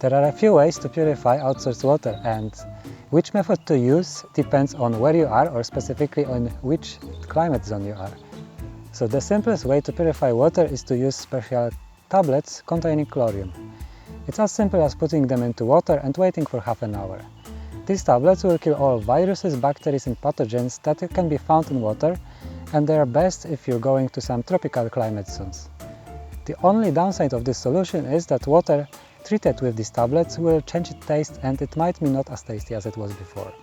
There are a few ways to purify outsourced water, and which method to use depends on where you are, or specifically on which climate zone you are. So the simplest way to purify water is to use special tablets containing chlorine. It's as simple as putting them into water and waiting for half an hour. These tablets will kill all viruses, bacteria and pathogens that can be found in water, and they are best if you're going to some tropical climate zones. The only downside of this solution is that water treated with these tablets will change its taste, and it might be not as tasty as it was before.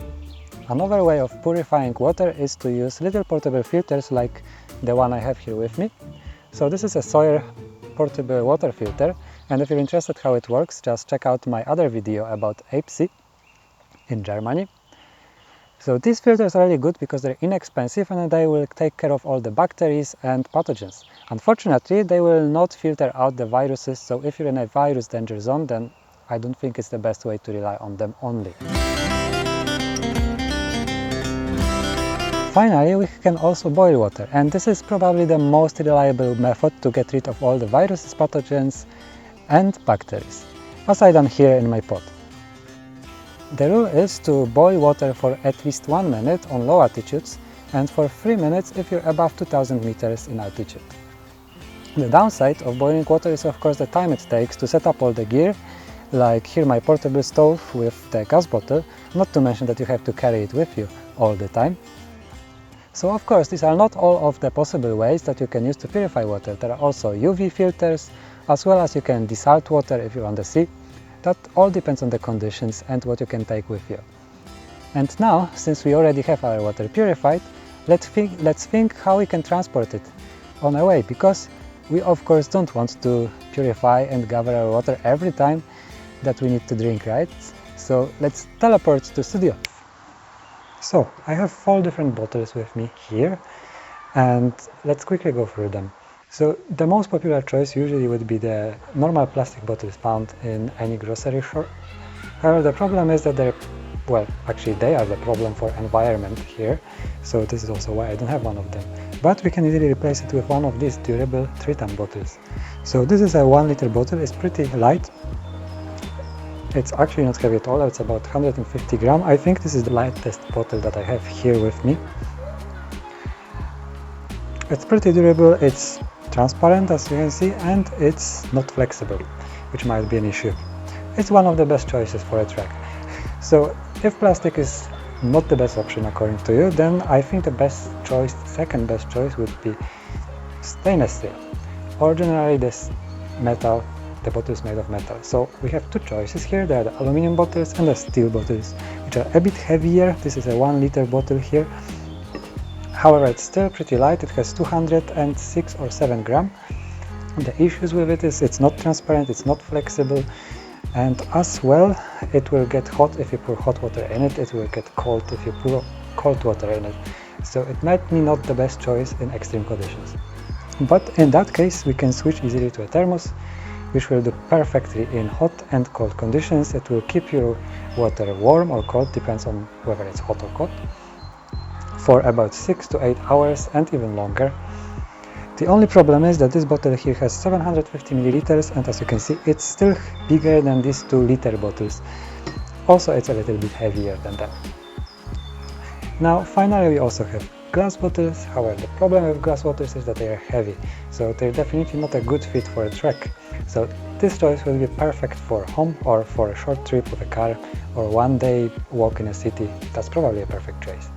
Another way of purifying water is to use little portable filters like the one I have here with me. So this is a Sawyer portable water filter, and if you're interested how it works, just check out my other video about EPC in Germany. So these filters are really good because they're inexpensive and they will take care of all the bacteria and pathogens. Unfortunately, they will not filter out the viruses, so if you're in a virus danger zone, then I don't think it's the best way to rely on them only. Finally, we can also boil water, and this is probably the most reliable method to get rid of all the viruses, pathogens and bacteria, as I done here in my pot. The rule is to boil water for at least 1 minute on low altitudes and for 3 minutes if you're above 2000 meters in altitude. The downside of boiling water is of course the time it takes to set up all the gear, like here my portable stove with the gas bottle, not to mention that you have to carry it with you all the time. So of course these are not all of the possible ways that you can use to purify water. There are also UV filters, as well as you can desalt water if you're on the sea. That all depends on the conditions and what you can take with you. And now, since we already have our water purified, let's think how we can transport it on our way, because we of course don't want to purify and gather our water every time that we need to drink, right? So let's teleport to studio. So I have 4 different bottles with me here, and let's quickly go through them. So the most popular choice usually would be the normal plastic bottles found in any grocery store. However, the problem is that they are the problem for environment here, so this is also why I don't have one of them. But we can easily replace it with one of these durable 3-ton bottles. So this is a 1-liter bottle, it's pretty light. It's actually not heavy at all, it's about 150 grams. I think this is the lightest bottle that I have here with me. It's pretty durable, it's transparent as you can see, and it's not flexible, which might be an issue. It's one of the best choices for a trek. So if plastic is not the best option according to you, then I think the second best choice would be stainless steel, or generally this metal. The bottle is made of metal. So we have 2 choices here. There are the aluminum bottles and the steel bottles, which are a bit heavier. This is a 1-liter bottle here. However, it's still pretty light. It has 206 or 7 grams. The issues with it is it's not transparent, it's not flexible, and as well it will get hot if you pour hot water in it. It will get cold if you pour cold water in it. So it might be not the best choice in extreme conditions. But in that case we can switch easily to a thermos, which will do perfectly in hot and cold conditions. It will keep your water warm or cold, depends on whether it's hot or cold, for about 6 to 8 hours and even longer. The only problem is that this bottle here has 750 milliliters, and as you can see it's still bigger than these 2-liter bottles. Also it's a little bit heavier than them. Now finally we also have glass bottles. However, the problem with glass bottles is that they are heavy, so they're definitely not a good fit for a trek. So this choice will be perfect for home or for a short trip with a car or 1-day walk in a city. That's probably a perfect choice.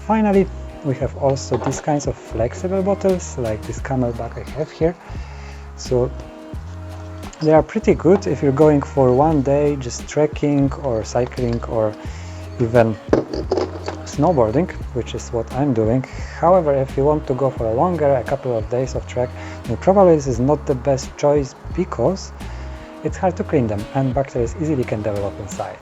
Finally, we have also these kinds of flexible bottles, like this Camelback I have here. So they are pretty good if you're going for 1 day just trekking or cycling or even snowboarding, which is what I'm doing. However, if you want to go for a couple of days of trek, then probably this is not the best choice because it's hard to clean them and bacteria easily can develop inside.